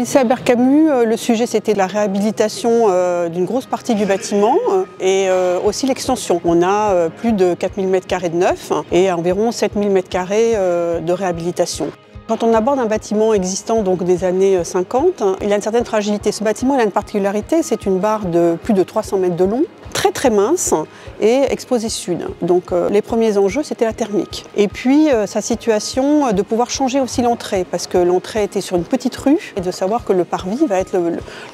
lycée Albert Camus, le sujet c'était la réhabilitation d'une grosse partie du bâtiment et aussi l'extension. On a plus de 4000 m² de neuf et environ 7000 m² de réhabilitation. Quand on aborde un bâtiment existant donc des années 50, il a une certaine fragilité. Ce bâtiment il a une particularité, c'est une barre de plus de 300 mètres de long, très mince et exposée sud. Donc les premiers enjeux c'était la thermique. Et puis sa situation de pouvoir changer aussi l'entrée, parce que l'entrée était sur une petite rue et de savoir que le parvis va être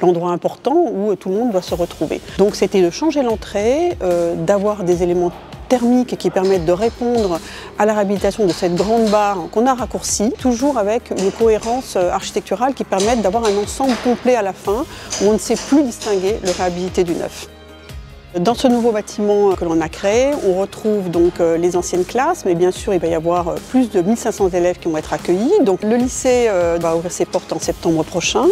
l'endroit important où tout le monde doit se retrouver. Donc c'était de changer l'entrée, d'avoir des éléments thermiques qui permettent de répondre à la réhabilitation de cette grande barre qu'on a raccourcie, toujours avec une cohérence architecturale qui permette d'avoir un ensemble complet à la fin où on ne sait plus distinguer le réhabilité du neuf. Dans ce nouveau bâtiment que l'on a créé, on retrouve donc les anciennes classes, mais bien sûr il va y avoir plus de 1500 élèves qui vont être accueillis. Donc le lycée va ouvrir ses portes en septembre prochain.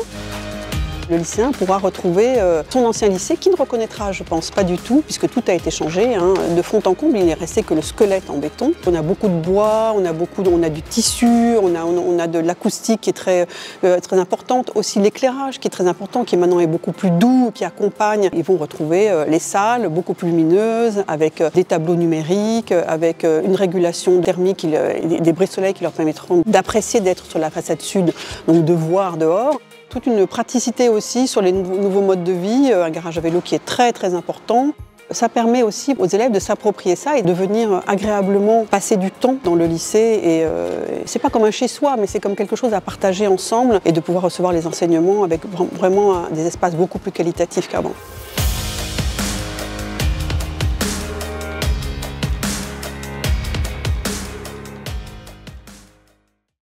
Le lycéen pourra retrouver son ancien lycée qui ne reconnaîtra, je pense, pas du tout, puisque tout a été changé. De fond en comble, il n'est resté que le squelette en béton. On a beaucoup de bois, on a du tissu, on a de l'acoustique qui est très importante, aussi l'éclairage qui est très important, qui maintenant est beaucoup plus doux, qui accompagne. Ils vont retrouver les salles beaucoup plus lumineuses, avec des tableaux numériques, avec une régulation thermique, des brise-soleil qui leur permettront d'apprécier d'être sur la façade sud, donc de voir dehors. Toute une praticité aussi sur les nouveaux modes de vie, un garage à vélo qui est très important. Ça permet aussi aux élèves de s'approprier ça et de venir agréablement passer du temps dans le lycée. Et c'est pas comme un chez-soi, mais c'est comme quelque chose à partager ensemble et de pouvoir recevoir les enseignements avec vraiment des espaces beaucoup plus qualitatifs qu'avant.